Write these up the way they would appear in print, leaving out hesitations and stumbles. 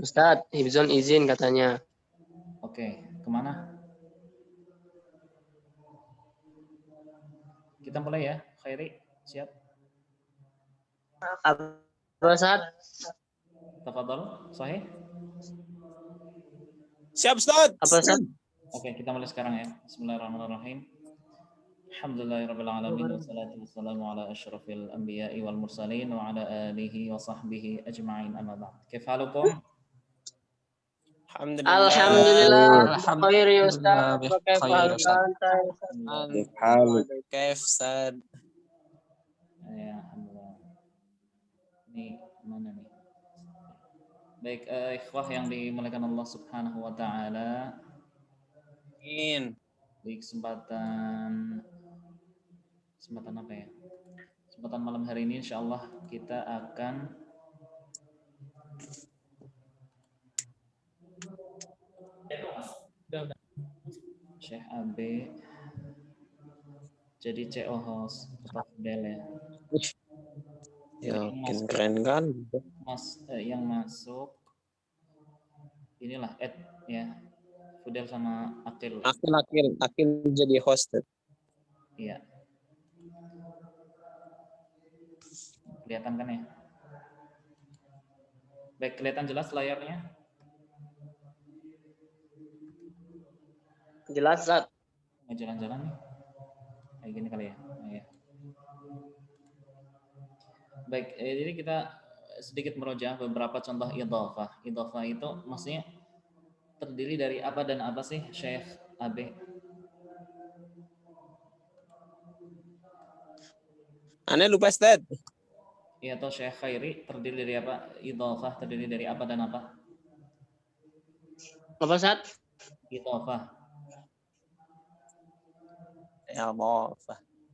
Ustadz, Hibzon izin katanya. Oke, kemana? Kita mulai ya, Khairi, siap? Apa Ustadz? Tafadhol, Sahih? Siap, Ustaz. Apa Ustadz? Oke, kita mulai sekarang ya. Bismillahirrahmanirrahim. Alhamdulillahirabbil alamin wassalatu wassalamu ala asyrafil anbiya'i wal mursalin wa ala alihi wa sahbihi ajma'in amma ba'd. Kaif halukum? Alhamdulillah. Khair ya Ustadz. Pakai Khair, Ustaz. santai. Kaif, Ustaz? Ya, alhamdulillah. Ini mana nih? Baik, ikhwah yang dimuliakan Allah Subhanahu wa taala. Amin. Di kesempatan apa ya? Kesempatan malam hari ini insyaallah kita akan Syekh AB jadi CO host atau Fidel ya. Ya, makin keren kan? Yang masuk inilah Ed ya. Fidel sama Akil. Akil jadi host. Iya. Kelihatan kan ya? Baik, kelihatan jelas layarnya? Jelas Ustadz. Mau jalan-jalan nih? Kayak gini kali ya? Oh, ya. Baik, jadi kita sedikit meroja beberapa contoh idhofah. Idhofah itu maksudnya terdiri dari apa dan apa sih, Syekh AB? Aneh lupa, Ustaz. Iya, atau Syekh Khairi terdiri dari apa? Idhofah terdiri dari apa dan apa? Apa Ustadz? Idhofah. Ya, maaf.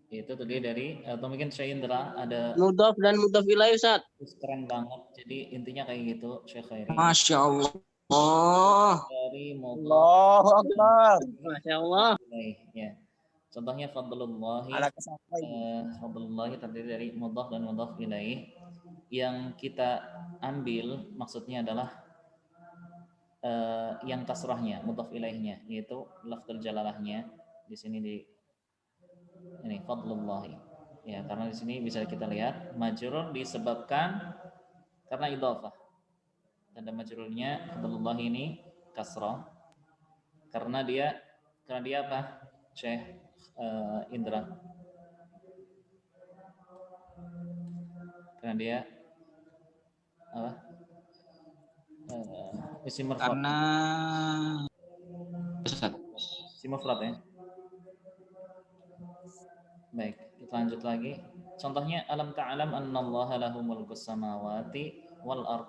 Itu terdiri dari, atau mungkin Syekh Indra ada Mudhof dan mudhof ilaih Ustadz. keren banget. Jadi intinya kayak gitu, Syekh Khairi. Masya Allah. Oh. Dari mudhof. Allahu Akbar. Masya Allah. Ya. Contohnya fadlullahi. Fadlullahi terdiri dari mudhaf dan mudhaf ilaih. Yang kita ambil maksudnya adalah yang kasrahnya, mudhaf ilaihnya, yaitu lafdzul jalalahnya di sini ini fadlullahi. Ya, karena di sini bisa kita lihat majrur disebabkan karena idhofah. Tanda majrurnya fadlullahi ini kasrah karena dia apa? Syekh Indra. Karena dia apa? Isim mufrad. Karena Isim mufrad ya. Baik, kita lanjut lagi. Contohnya alam ta'lam annallaha lahu mulkus samawati wal ard.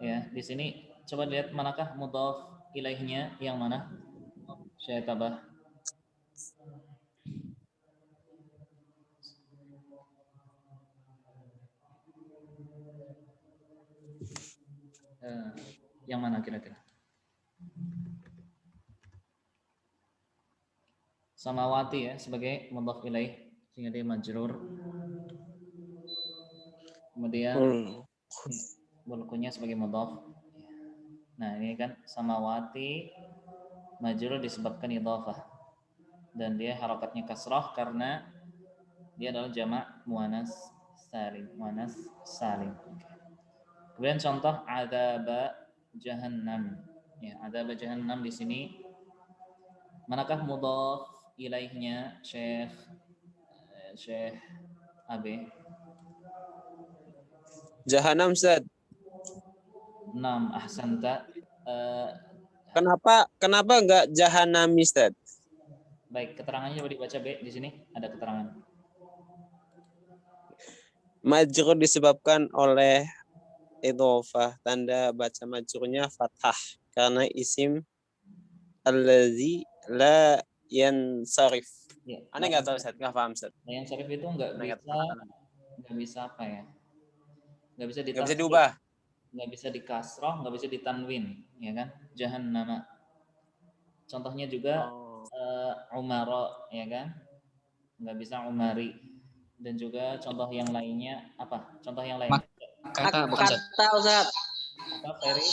Ya, di sini coba lihat manakah mudhaf ilaihnya yang mana? Saya tabah. Yang mana kira-kira? Samawati ya sebagai mudhaf ilaih sehingga dia majrur. Kemudian mulkunya sebagai mudhaf. Nah, ini kan samawati majrur disebabkan idhafah dan dia harakatnya kasrah karena dia adalah jamak muannas salim. Kemudian contoh adzab jahannam. Ya, adzab jahannam di sini manakah mudhaf ilaihnya Syekh AB? Jahannam, Ustaz. 6 ahsanta. Kenapa enggak Jahannami, Ustaz? Baik, keterangannya coba dibaca B di sini ada keterangan. Majrur disebabkan oleh idhofah, tanda baca majrurnya fathah karena isim allazi la yansarif. Ya, Aneh enggak tahu, Ustaz, enggak paham, Ustaz. Nah, yang syarif itu enggak bisa apa ya? Enggak bisa Enggak bisa diubah. Enggak bisa dikasroh, enggak bisa ditanwin, ya kan? Jahannama. Contohnya juga umara, ya kan? Enggak bisa umari. Dan juga contoh yang lainnya apa? Contoh yang lain. Kata bukan Kata Ustaz. Pak Ferry?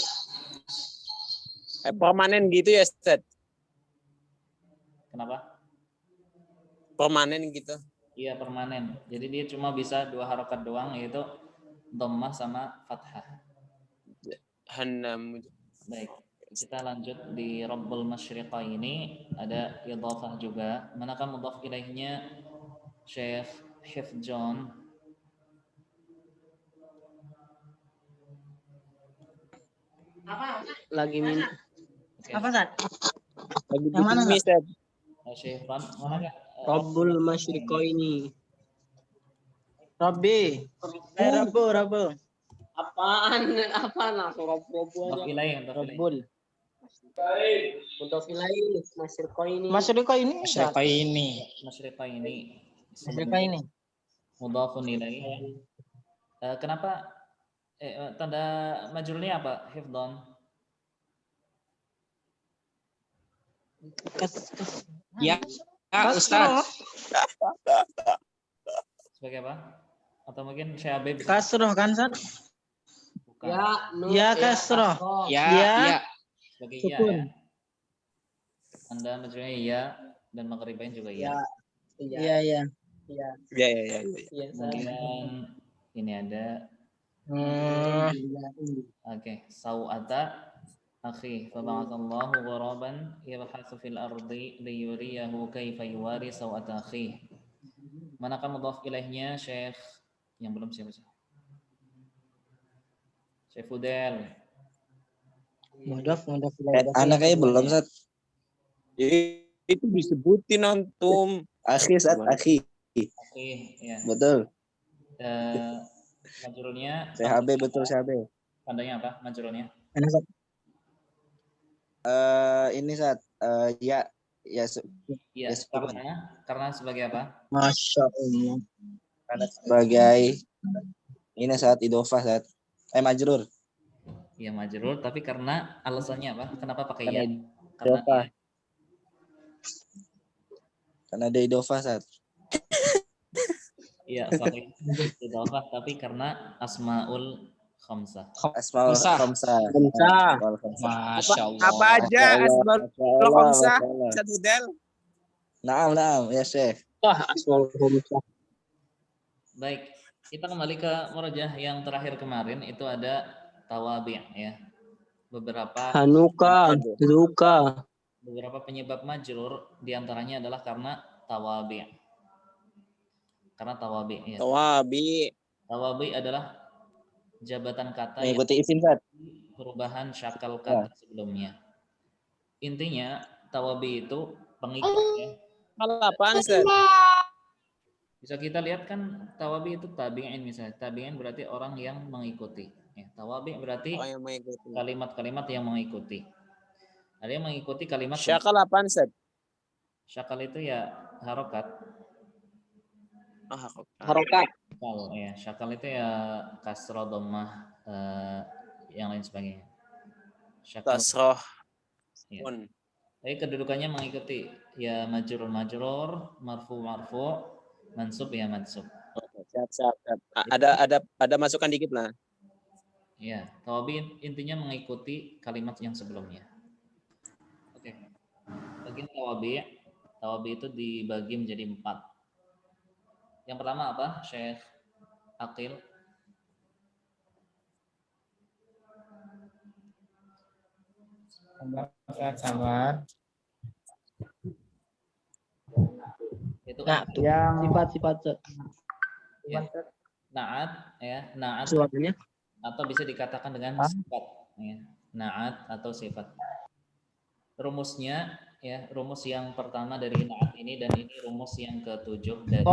Permanen gitu ya, Ustaz? Kenapa? Permanen gitu. Iya, permanen. Jadi dia cuma bisa 2 harokat doang, yaitu dhammah sama fathah. Hanam. Baik, kita lanjut di Rabbul Masyriqa ini ada idhafah juga. Manakah mudhaf ilaihnya Syekh Hifdjon? Lagi min. Oke. Apa Sat? Lagi Yang mana, bikin mie, Ustaz. Syekh Ran, mana Kak? Rabbul Masyriqaini. Rabbi. Rabbu. Apaan langsung Rabbu Mudhaf aja. ilaih, mudhaf ilaih. Rabbul. Mudhaf ilaih Masyriqaini. Masyriqaini. Masyriqaini. Masyriqaini. Mudhafun ilaih. Kenapa tanda majrurnya apa? Hifdhan. Ya, Ustaz. Sebagai apa? Atau mungkin Syekh Habib? Kasroh kan Sat? Bukan. Ya kasroh. Ya. Sebagai iya Sukun. ya. Tanda majrurnya iya dan maghribain juga iya. Iya. Ya. Kemudian ini ada oke, sau'ata akhi fab'atsallahu ghuraban yabhatsu fil ardi liyuriyahu kaifa yuwari sau'ata akhi. Manakah mudhaf ilaihnya Syekh yang belum siapa? Syekh Fudel. Mudhaf Anaknya belum, Ustaz. Itu disebutin antum. Akhi, Ustaz, akhi. Oke, ya. Betul. Majrurnya CHB betul CHB. tandanya apa? Majrurnya? Ini Ustaz, ya Iya, sukun. karena sebagai apa? Masya Allah. Karena sebagai ini saat idhofah saat majrur. Iya majrur, tapi karena alasannya apa? Kenapa pakai Karena ya? Karena idhofah. Karena ada idhofah saat. Iya, sorry. Idhofah tapi karena asmaul khamsah. Asmaul khamsah. Masya Allah. Apa aja asbab khamsah, Ustaz Fudel? Naam, ya Syekh. Wah, asmaul khamsah. Baik, kita kembali ke murajah yang terakhir kemarin itu ada tawabi' ya. Beberapa Luka. beberapa penyebab majrur diantaranya adalah karena tawabi'. Karena tawabi' ya. Tawabi adalah jabatan kata yang Mengikuti isim Ustaz. perubahan syakal kata sebelumnya. Intinya tawabi itu pengikut ya. Malah apaan, Ustaz? Bisa kita lihat kan tawabi itu tabi'in misalnya. Tabi'in berarti orang yang mengikuti. Ya, tawabi berarti Orang yang mengikuti. kalimat-kalimat yang mengikuti. Ada yang mengikuti kalimat. Syakal apaan, Ustaz? Syakal itu ya harokat. Harokat. Syakal itu ya kasroh, dhammah, yang lain sebagainya. Syakal. Kasroh. Ya. Tapi kedudukannya mengikuti ya majrur, marfu, mansub ya mansub. Siap. Ada masukan dikit lah. Ya, tawabi intinya mengikuti kalimat yang sebelumnya. Oke. Bagian tawabi itu dibagi menjadi 4. Yang pertama apa, Syekh Aqil? Sabar. Itu yang sifat-sifat ya. Na'at ya, na'at suaranya atau bisa dikatakan dengan sifat ya. Na'at atau sifat. Rumusnya ya, rumus yang pertama dari na'at ini dan ini rumus yang ke-7 dari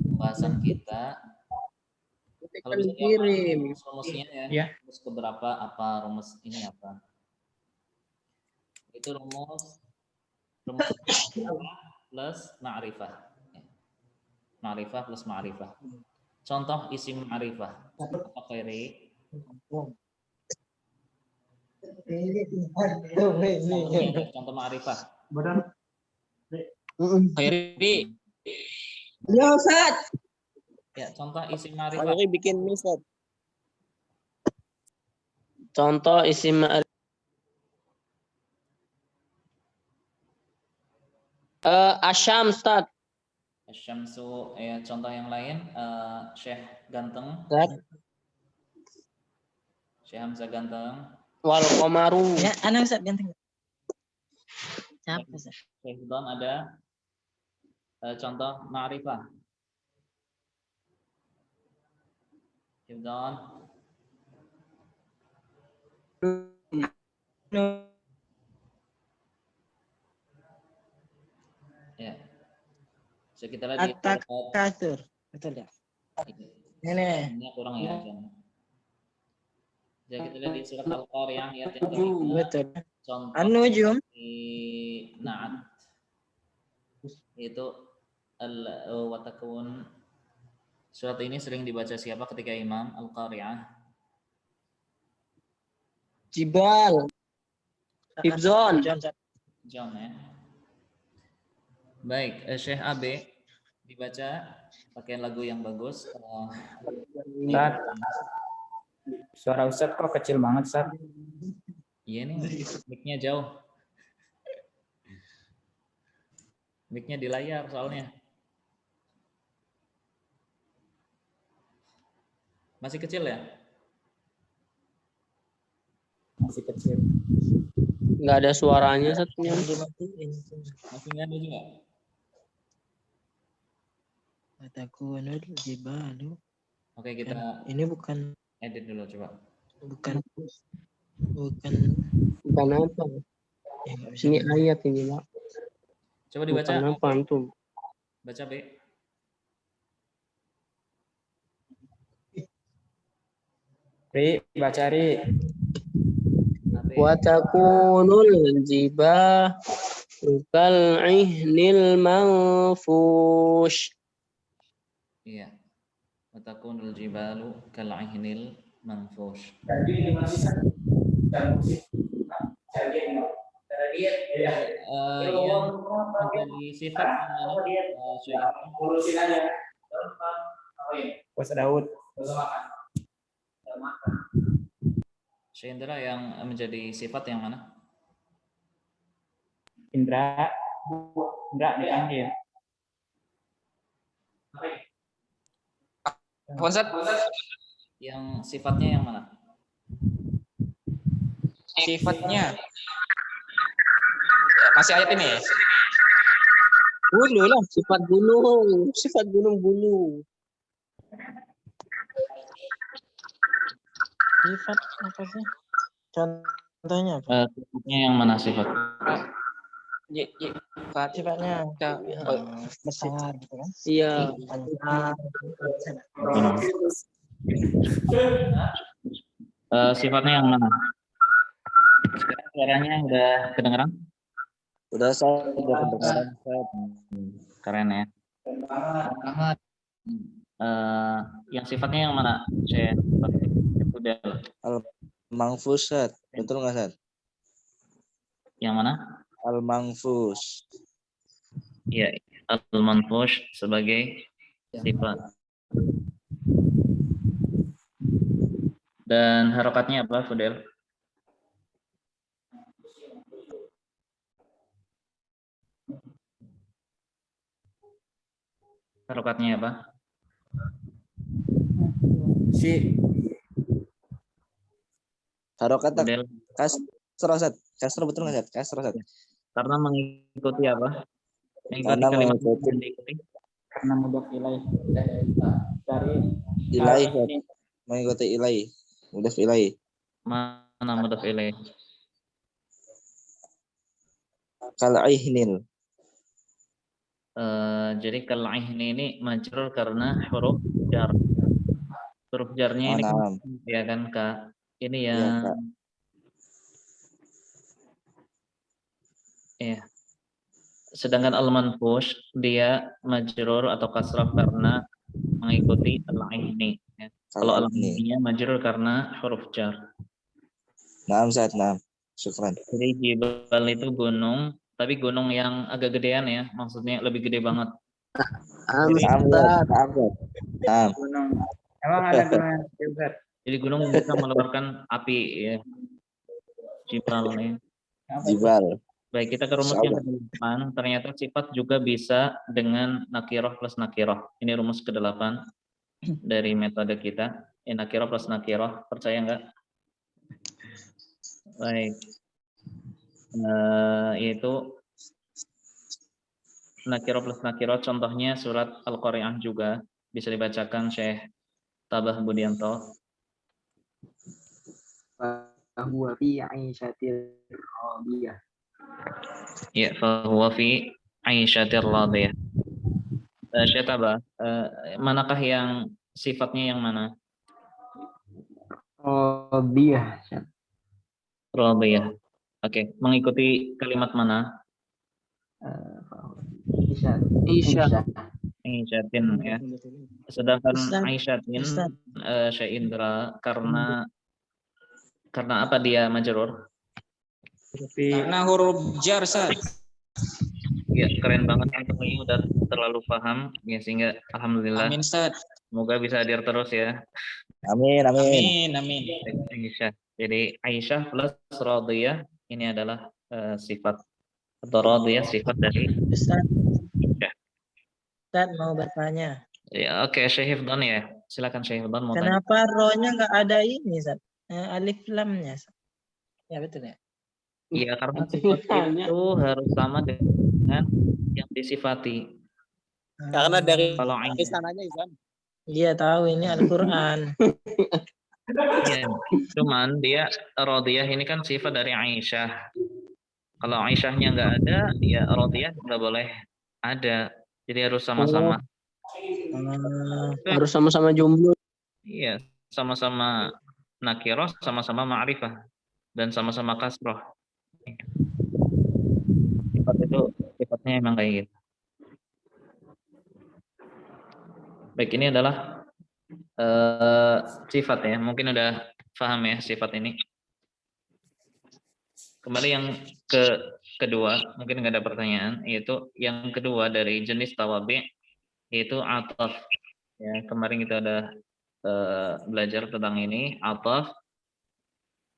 pembahasan kita. Kalau bisa kirim rumusnya Ya. Rumus keberapa, apa rumus ini apa? Itu rumus plus ma'rifah. Ma'rifah plus ma'rifah. Contoh isim ma'rifah. Apa Khairi? Contoh ma'rifah. Khairi. Ya Ustaz. Ya, contoh isim ma'rifah. Khairi bikin mie, Ustaz. Contoh isim Asyam, Ustaz. Asyamsu, ya contoh yang lain, Syekh Ganteng. Syekh Hamzah Ganteng. Wal Qamaru. Ya, anak Ustaz ganteng. Siapa Ustaz? Syekh Don ada contoh ma'rifah. Syekh Don. Ya. So, kita lihat di At-takatsur. Betul ya? Ini. Ini kurang ya. Jadi kita lihat di surat Al-Qariyah ayat yang kelima. Betul. Contoh An-Nujum. di Na'at itu watakun. Surat ini sering dibaca siapa ketika Imam Al-Qariyah? Jibal. Ibzon. John ya. Baik, Syekh AB dibaca pakai lagu yang bagus. Ustaz, suara Ustaz kok kecil banget, Ustaz? Iya nih, mic-nya jauh. Mic-nya di layar soalnya. Masih kecil ya? Masih kecil. Nggak ada suaranya, Ustaz. Masih nggak ada juga? Atakunul jibalu. Oke, kita Ini bukan edit dulu coba. bukan Apa? ya, nggak bisa. Ini ayat ini, Pak. Coba dibaca. Bukan apa antum. Baca B. Ri, baca Ri. AB. Wa takunul jibalu kal ihnil manfush. Iya. Watakunul jibalu kal'ihnil manfush. Yang menjadi sifat Bos Daud. Syekh Indra yang menjadi sifat yang mana? Indra dipanggil. Yang sifatnya yang mana? Sifatnya masih ayat ini. Bulu lah, sifat gunung bulu. Sifat apa sih? Contohnya apa? Sifatnya yang mana sifat? Sifatnya besar gitu kan? Iya. Sifatnya yang mana? Sekarang suaranya udah kedengeran? Udah kedengaran. Keren ya. Yang sifatnya yang mana? Saya udah. Al-Manfus, Sat. Betul nggak, Sat? Yang mana? Al-Manfus. Ya, al-manfush sebagai sifat. Dan harokatnya apa, Fudel? Harokatnya apa? Si Harokat Fudel. kasro, Sat. Kasro betul nggak, Sat? Kasro, Sat. Karena mengikuti apa? Karena kalimat mengikuti. yang diikuti. karena mudhof ilaih dari Ilaih, Sat. Mengikuti ilaih. Mudhof ilaih. Mana mudhof ilaih? Kal'ihnil. Jadi kal'ihni ini majrur karena huruf jar. Huruf jarnya ini kan, ya kan Kak. Ini Iya, yang Kak. ya. Sedangkan al-manfush dia majrur atau kasrah karena mengikuti al-aini. Ya. Kalau al-aininya majrur karena huruf jar. Naam, Sat. Naam. Syukran. Jadi jibal itu gunung, tapi gunung yang agak gedean ya, maksudnya lebih gede banget. Naam, Sat. Naam, Sat. Naam. gunung. Emang ada gunung yang Ustaz? Jadi gunung bisa mengeluarkan api ya. Jibal nih. Jibal. Baik, kita ke rumus yang ke-8. Ternyata sifat juga bisa dengan nakiroh plus nakiroh. Ini rumus ke-8 dari metode kita. Nakiroh plus nakiroh. Percaya nggak? Baik. Yaitu nakiroh plus nakiroh. Contohnya surat Al-Qari'ah juga. Bisa dibacakan Syekh Tabah Budianto. Huwa fi 'aisyatir radiyah. Ya, fahuwa fi 'aisyatir radiyah. Syekh Tabah, manakah yang sifatnya yang mana? Radiyah. Radiyah. Oke, mengikuti kalimat mana? Isya. Aisyatin ya. Sedangkan Ustaz, Aisyatin Ustaz. Syekh Indra karena apa dia majrur? Karena huruf jar, Ustaz. Ya, keren banget antum ini udah terlalu paham ya, sehingga alhamdulillah. Amin, Ustaz. Semoga bisa hadir terus ya. Amin, amin. Amin, amin. Aisyah. Jadi Aisyah plus radiyah ini adalah sifat atau radiyah sifat dari Ustaz, Aisyah. Ustaz mau bertanya. Ya, oke, Syekh Hifdan ya. Silakan Syekh Hifdan mau tanya. Kenapa ro-nya nggak ada ini, Ustaz? Alif lamnya. Ustaz. Ya betul ya. Iya, karena sifat itu harus sama dengan yang disifati. Karena dari Kalau Aisyah, sananya Izan. Iya tahu ini Al-Qur'an. iya, cuman dia radiyah ini kan sifat dari Aisyah. Kalau Aisyahnya nggak ada, ya radiyah nggak boleh ada. Jadi harus sama-sama. Harus sama-sama jomblo. Iya, sama-sama nakiroh, sama-sama ma'rifah, dan sama-sama kasroh. Sifat itu sifatnya emang kayak gitu. Baik, ini adalah sifat ya. Mungkin udah paham ya sifat ini. Kembali yang kedua, mungkin nggak ada pertanyaan, yaitu yang kedua dari jenis tawabi, yaitu ataf. Ya, kemarin kita ada belajar tentang ini, ataf.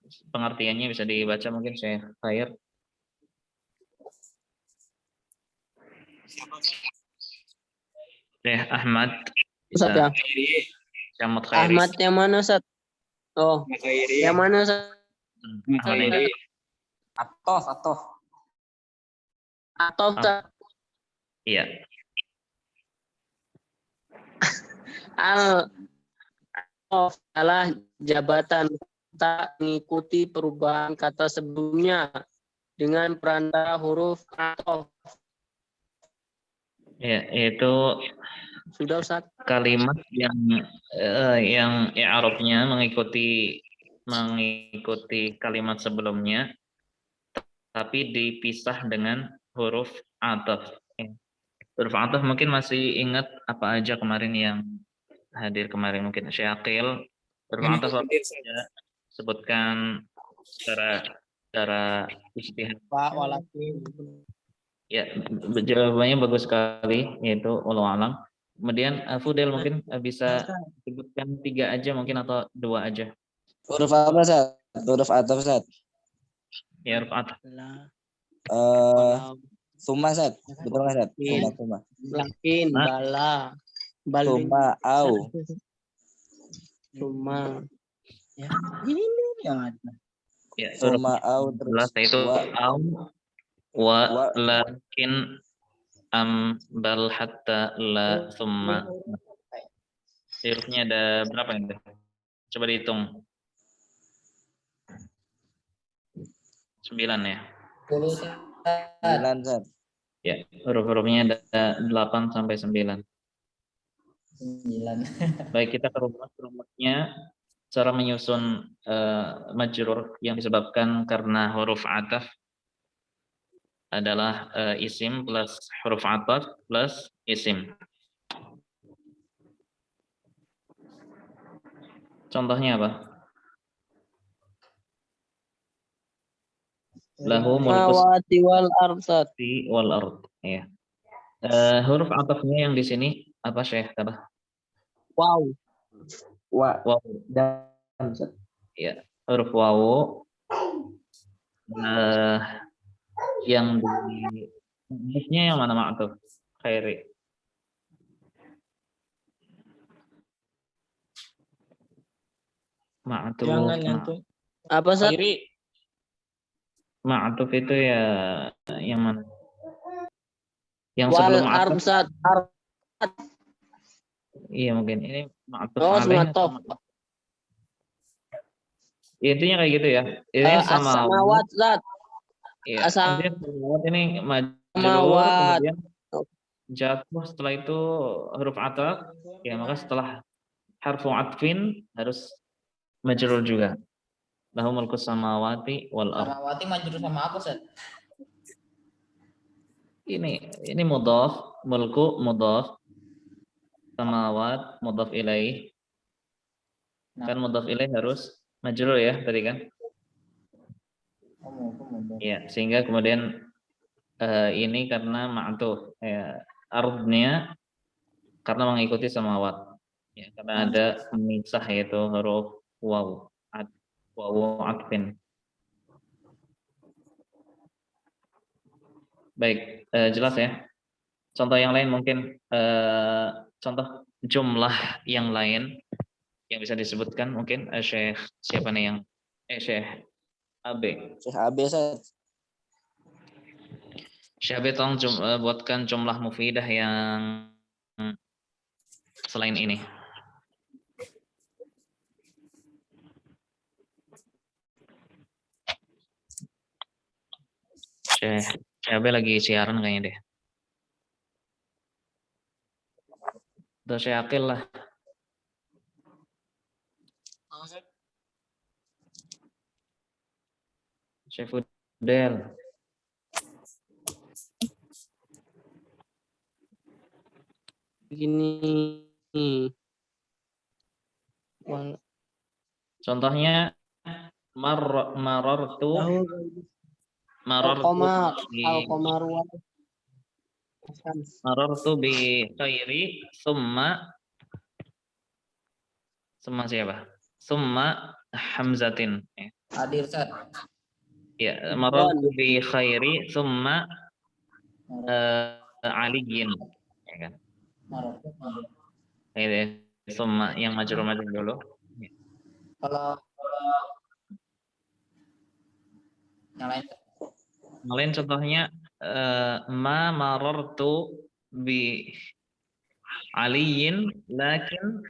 Pengertiannya bisa dibaca mungkin Syekh Khair. Syekh Ahmad. Ustaz ya. Syamut Khairi. Ahmad yang mana, Ustaz? Oh, yang mana, Ustaz? Ahmad ini. Atof. Atau Ustaz? Iya. Adalah jabatan tak mengikuti perubahan kata sebelumnya dengan perantara huruf atau. Ya, itu Sudah, Ustaz? kalimat yang i'rabnya mengikuti kalimat sebelumnya, tapi dipisah dengan huruf ataf. Huruf ataf mungkin masih ingat apa aja kemarin yang hadir kemarin, mungkin Syakil. Huruf ataf apa saja? Sebutkan secara ijtihad. Pak walakin. Ya, jawabannya bagus sekali, yaitu wallahu alam. Kemudian Fudel mungkin bisa sebutkan 3 aja mungkin atau 2 aja. Huruf apa, Ustaz? Huruf ataf, Ustaz. Ya, huruf ataf. Suma, Ustaz. Betul nggak, Ustaz? Suma. Lakin, bala. Balin. Suma, au. Suma. Ya, ini yang ada. Ya, huruf Suma, au. jelas itu au wa lakin bal hatta la summa. Hurufnya ada berapa ini? Coba dihitung. 9 ya. 9, Ustaz. Ya, huruf-hurufnya ada 8 sampai 9. Baik, kita ke rumusnya. Cara menyusun majrur yang disebabkan karena huruf ataf adalah isim plus huruf ataf plus isim. Contohnya apa? Lahu mulkus Mawati wal arsat. wal ard. Ya. Huruf atafnya yang di sini apa, Syekh? Apa? Wow. Wow. Dan Ya, huruf wawu yang di yang mana ma'tuf? Khairi. Ma'tuf. Jangan antum. Apa Ustaz? Khairi. Ma'tuf itu ya yang mana? Yang Wal sebelum arb atuf. Ustaz. Iya mungkin ini ma'tuf Oh, alaih. sematof. Ya, intinya kayak gitu ya. Ini sama As-samawat Ustaz. Iya. Asam- Intinya samawat ini majrur, Samawat. kemudian jatuh setelah itu huruf ataf. Ya, maka setelah harfu atfin harus majrur juga. Lahu mulku samawati wal ardh. Samawati majrur sama apa, Ustaz? Ini mudhaf, mulku mudhaf, samawat mudhaf ilaih. Kan mudhaf ilaih harus majrur ya tadi kan? Ya, sehingga kemudian ini karena ma'tuf ya, ardnya karena mengikuti samawat. Ya, karena ada pemisah yaitu huruf waw, wawu atfin. Baik, jelas ya. Contoh yang lain mungkin contoh jumlah yang lain yang bisa disebutkan mungkin Syekh siapa nih yang Syekh AB. Syekh AB saya. Syekh AB tolong buatkan jumlah mufidah yang selain ini. Syekh AB lagi siaran kayaknya deh. Atau Syekh Akil lah. Syekh Fudel. Begini. Contohnya marartu Al-Qamar. bi Al-Qamar. marartu bi khairi summa siapa? Summa hamzatin. Hadir, Ustaz. Ya, marartu bi khairi summa aliyin. Ya kan? Ini summa yang majrur dulu. Kalau yang lain, Yang lain contohnya ma marartu bi aliyin lakin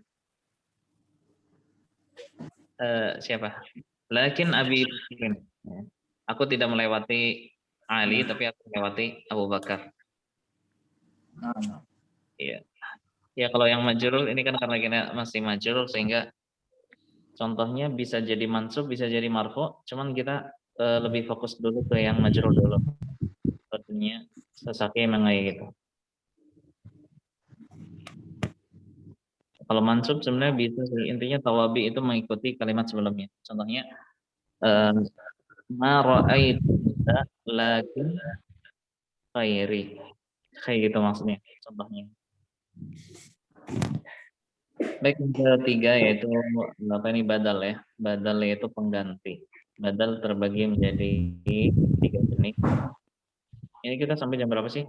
siapa? Lakin Abi Bakrin. Aku tidak melewati Ali tapi aku melewati Abu Bakar. Iya. Ya kalau yang majrur ini kan karena kita masih majrur sehingga contohnya bisa jadi mansub, bisa jadi marfu, cuman kita lebih fokus dulu ke yang majrur dulu. Artinya sesaki emang kayak gitu. Kalau mansub sebenarnya bisa sih. Intinya tawabi itu mengikuti kalimat sebelumnya. Contohnya ma ra'aitu lakin khairi. Kayak gitu maksudnya contohnya. Baik, yang ketiga yaitu apa ini badal ya. Badal yaitu pengganti. Badal terbagi menjadi 3 jenis. Ini kita sampai jam berapa sih?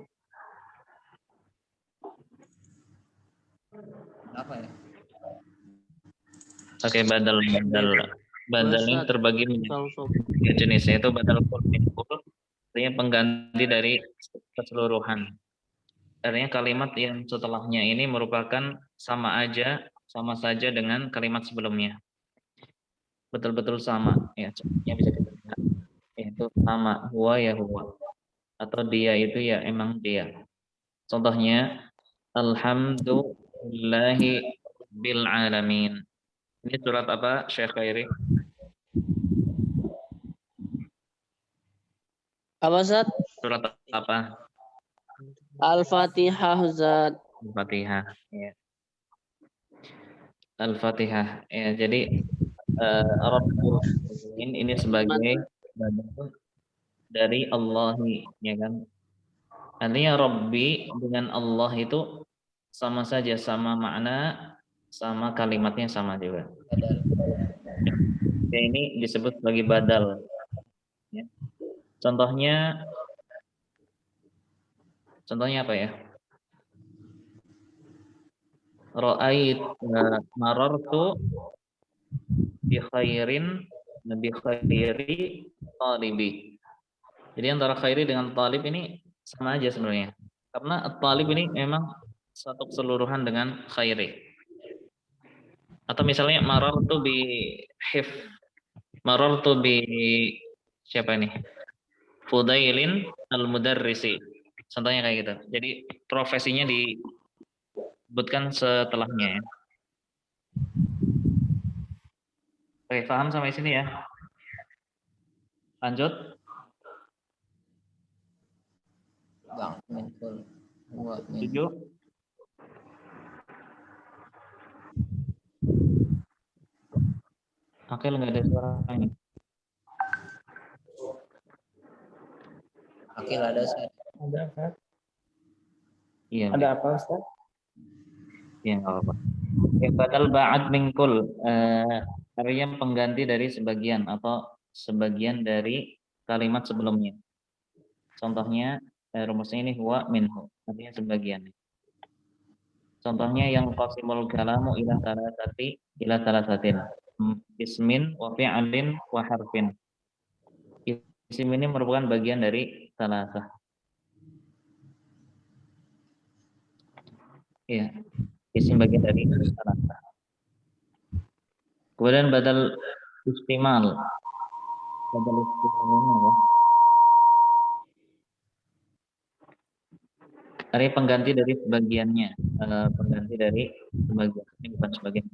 apa ya? Oke, badal ini terbagi menjadi 3 jenis yaitu badal kul, artinya pengganti dari keseluruhan. Artinya kalimat yang setelahnya ini merupakan sama saja dengan kalimat sebelumnya. Betul-betul sama ya, contohnya bisa kita lihat yaitu sama huwa ya huwa atau dia itu ya emang dia. Contohnya alhamdulillahi bil alamin. Ini surat apa Syekh Khairi? Apa Ustaz? Surat apa? Al-Fatihah Ustaz. Al-Fatihah ya. Al-Fatihah ya, jadi Rabbul Alamin ini sebagai badal dari Allahi ya kan. Artinya Rabbi dengan Allah itu sama saja, sama makna, sama kalimatnya sama juga. Ya, ini disebut sebagai badal. Ya. Contohnya apa ya? Ra'ait marartu bi khairin bi khairi talibi. Jadi antara khairi dengan talib ini sama aja sebenarnya. Karena talib ini memang satu keseluruhan dengan khairi. Atau misalnya marartu bi hif, marartu bi siapa ini? Fudailin al-mudarrisi. Contohnya kayak gitu. Jadi profesinya disebutkan setelahnya ya. Oke, paham sampai sini ya? Lanjut. Bang, minkul. Setuju? Oke, nggak ada suaranya. Akil ada Ustaz. Ada Ustaz? Iya. Ada apa Ustaz? Iya, nggak apa-apa. Oke, badal ba'ad minkul. Artinya pengganti dari sebagian atau sebagian dari kalimat sebelumnya. Contohnya rumusnya ini huwa minhu, artinya sebagian. Contohnya yang qasimul kalamu ila talasatin. Ismin wa fi'alin wa harfin. Isim ini merupakan bagian dari salasah. Iya, isim bagian dari salasah. Kemudian badal istimal. Badal istimal ini apa? Artinya pengganti dari sebagiannya, pengganti dari sebagian. Ini bukan sebagian.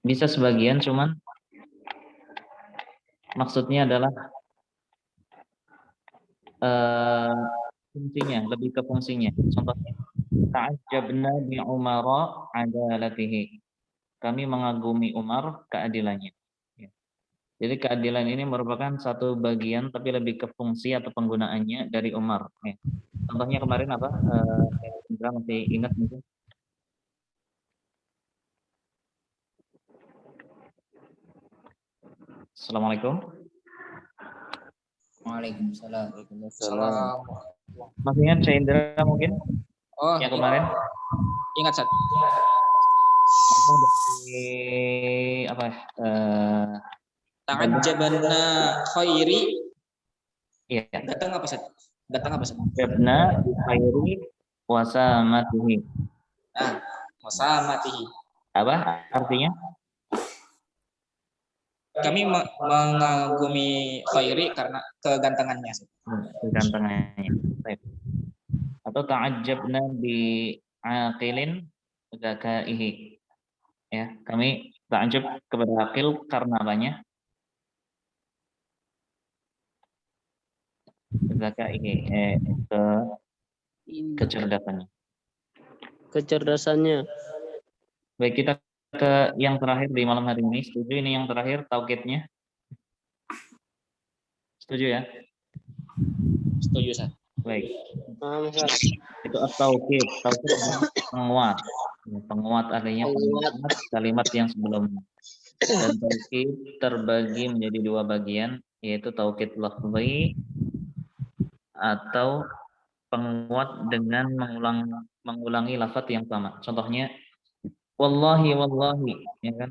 Bisa sebagian, cuman maksudnya adalah fungsinya, lebih ke fungsinya. Contohnya, ta'ajjabna bi Umara adalatihi. Kami mengagumi Umar keadilannya. Jadi keadilan ini merupakan satu bagian, tapi lebih ke fungsi atau penggunaannya dari Umar. Contohnya kemarin apa? Indra masih ingat mungkin? Assalamualaikum. Waalaikumsalam. Waalaikumsalam. Masih ingat Syekh Indra mungkin? Oh, Yang kemarin? ingat Ustaz. Dari apa? Ta'ajjabanna khairi. Iya. Datang apa Ustaz? Datang apa Ustaz? Jabna bi khairi wasamatihi. Nah, wasamatihi. Apa artinya? Kami mengagumi khairi karena kegantengannya. Kegantengannya. Baik. Atau ta'ajjabna bi aqilin zakaihi. Ya, kami ta'ajjab kepada aqil karena apanya? Zakaihi, kecerdasannya. Kecerdasannya. Baik, kita ke yang terakhir di malam hari ini. Setuju ini yang terakhir taukidnya? Setuju ya? Setuju Ustaz. Baik. Paham Ustaz. Itu at-taukid. Taukid penguat. Penguat artinya penguat kalimat yang sebelumnya. Dan taukid terbagi menjadi dua bagian, yaitu taukid lafzi atau penguat dengan mengulangi lafaz yang sama. Contohnya wallahi wallahi, ya kan?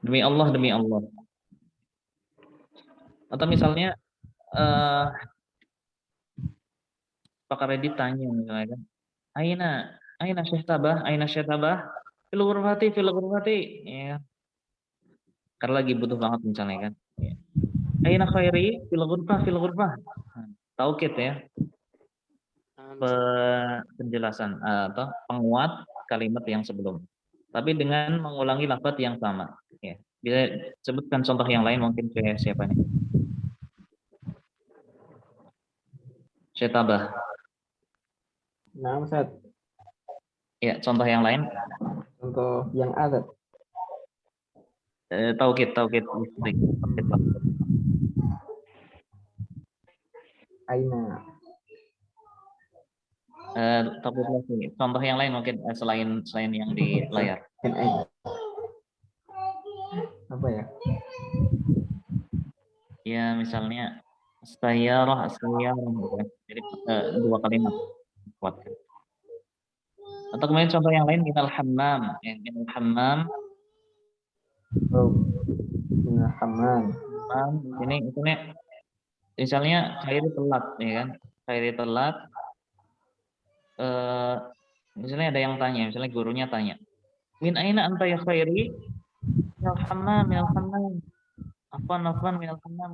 Demi Allah, demi Allah. Atau misalnya Pak Reddy tanya misalnya kan, Aina Syekh Tabah, fil ghurfati, ya. Karena lagi butuh banget misalnya kan. Ya. Aina khairi fil ghurfah. Taukid ya. Penjelasan atau penguat kalimat yang sebelum. Tapi dengan mengulangi lafaz yang sama, ya. Bisa sebutkan contoh yang lain mungkin siapa nih? Syekh Tabah. Nah Ustaz, Ya, contoh yang lain. contoh yang ada. Taukid listrik. Aina. Topik lagi. Contoh yang lain mungkin selain yang di layar. Apa ya? Ya misalnya sayyarah gitu kan. Jadi dua kalimat kuatkan. Atau kemudian contoh yang lain minal hammam, ya, minal hammam. Oh, minal hammam. Ini misalnya Khairi telat, ya kan? Khairi telat. Misalnya ada yang tanya, misalnya gurunya tanya, min aina anta ya Khairi? Minal hammam, afwan minal hammam,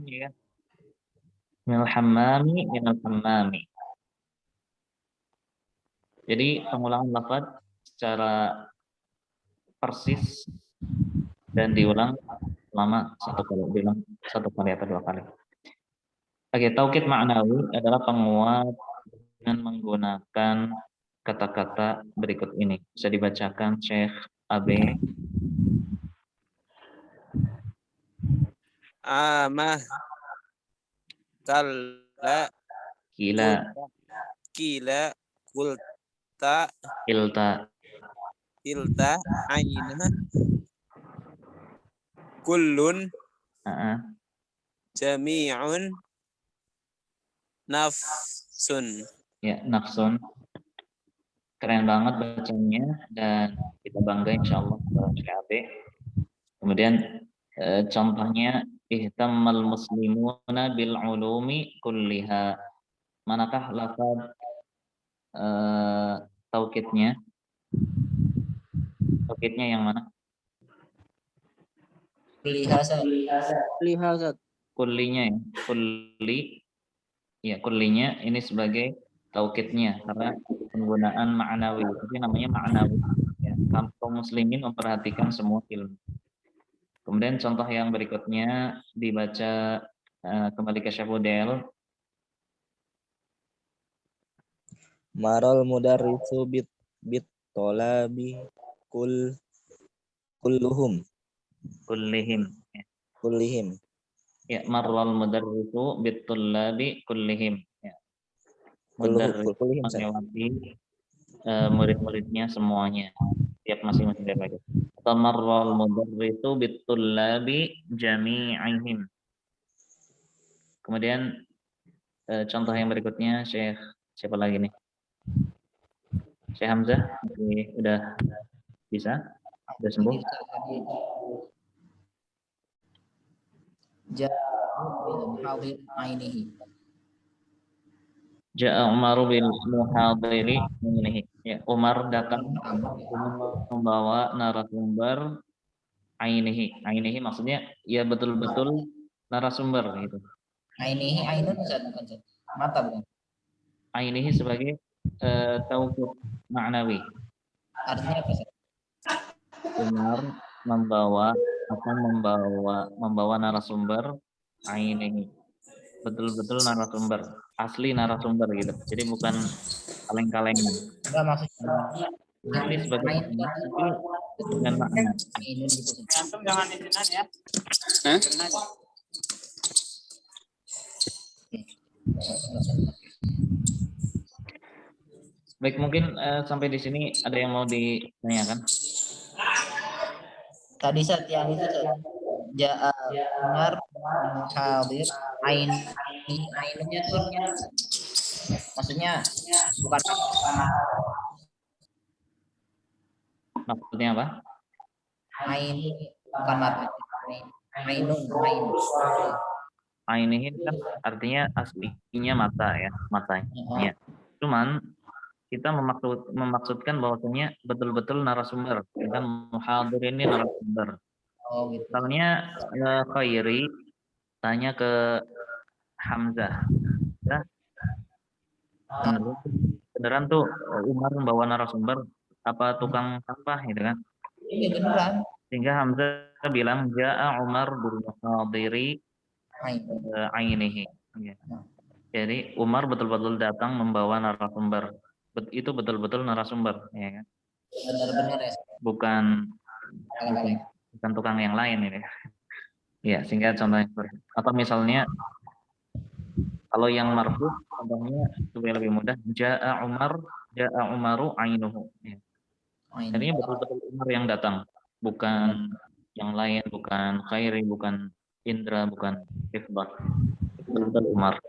ya kan? Minal hammami. Jadi pengulangan lafaz secara persis dan diulang selama satu kali atau dua kali. Oke, taukid ma'nawi adalah penguat dengan menggunakan kata-kata berikut ini. Bisa dibacakan Syekh Abe. Amah. Talla. Kila. Kulta. Ilta. Aina. Kullun. Jami'un. Nafsun. Ya, nafsun. Keren banget bacanya dan kita bangga insyaallah Syekh Abe. Kemudian contohnya ihtammal muslimuna bil ulumi kulliha. Manakah lafaz taukidnya? Taukidnya yang mana? Kulliha. Kullinya ya. Kullinya ini sebagai taukidnya karena penggunaan ma'nawi. Tapi namanya ma'nawi. Ya, kaum muslimin memperhatikan semua ilmu. Kemudian contoh yang berikutnya dibaca kembali ke Syekh Budel. Maral mudarrisu bit tolabi kullihim. Ya, marral mudarrisu bit tolabi kullihim. Ya. Mudarris melewati murid-muridnya semuanya. Tiap masing-masing dari mereka. Atau marral mudarrisu bit tolabi jami'ihim. Kemudian contoh yang berikutnya Syekh siapa lagi nih? Syekh Hamzah, udah bisa? Udah sembuh? Ja'a Umaru bil muhadiri ainihi. Ya, Umar datang membawa narasumber ainihi. Ainihi maksudnya ya betul-betul narasumber gitu. Ainihi ainun bukan mata bukan. Ainihi sebagai taukid ma'nawi. Artinya apa? Umar membawa narasumber ainihi. Betul-betul narasumber, asli narasumber gitu. Jadi bukan kaleng-kalengan. Enggak maksudnya Ini sebagai dengan makna. ainun gitu. Jangan di sini ya. Baik, mungkin sampai di sini ada yang mau ditanyakan? Tadi saat yang itu Ja'a Umar hadir ainnya itu maksudnya bukan Maksudnya apa? ain bukan mata. Ainun. Ainihi kan artinya aslinya mata ya, matanya. Cuman kita memaksudkan bahwasanya betul-betul narasumber. Dan muhadir ini narasumber. Oh gitu. Misalnya Khairi tanya ke Hamzah. Ya, beneran tuh Umar membawa narasumber apa tukang sampah gitu kan? Iya beneran. Sehingga Hamzah bilang Ja'a Umar bil muhadiri ainihi. Ya. Jadi Umar betul-betul datang membawa narasumber. Itu betul-betul narasumber, ya kan? Benar-benar ya. Bukan tukang yang lain ini. Ya, sehingga contohnya atau misalnya Kalau yang marfu contohnya supaya lebih mudah, jaa Umaru ainuhu. Ya. Artinya betul-betul Umar yang datang, bukan yang lain, bukan Khairi, bukan Indra, bukan Hifbah. Betul-betul Umar.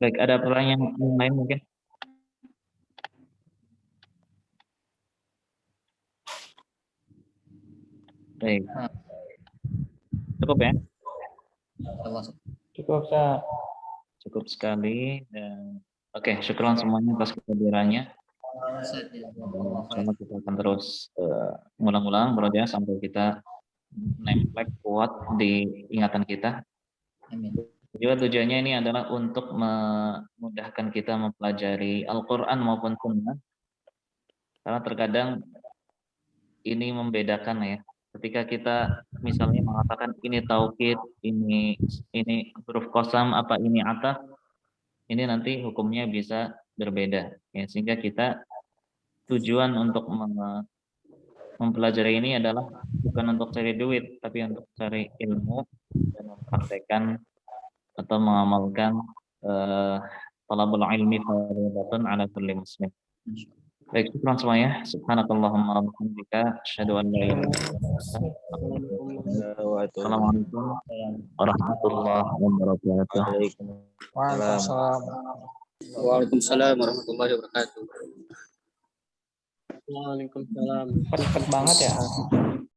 Baik, ada pertanyaan yang lain mungkin? Baik. Cukup ya? Cukup, Ustaz. Cukup sekali. Dan oke, syukuran semuanya atas kehadirannya. Insya kita akan terus ngulang-ulang belajar sampai kita nemplek kuat di ingatan kita. Juga tujuannya ini adalah untuk memudahkan kita mempelajari Al-Quran maupun Sunnah. Karena terkadang ini membedakan ya. Ketika kita misalnya mengatakan ini taukid, ini huruf qasam, apa ini ataf, ini nanti hukumnya bisa berbeda. Ya, sehingga kita tujuan untuk mempelajari ini adalah bukan untuk cari duit, tapi untuk cari ilmu dan mempraktekkan atau mengamalkan talabul ilmi fardhatun ala kulli muslim. Baik, syukran semuanya. Subhanakallahumma wa bihamdika asyhadu an la ilaha illa anta. Assalamualaikum warahmatullahi wabarakatuh. Waalaikumsalam. Waalaikumsalam warahmatullahi wabarakatuh. Cepat banget ya.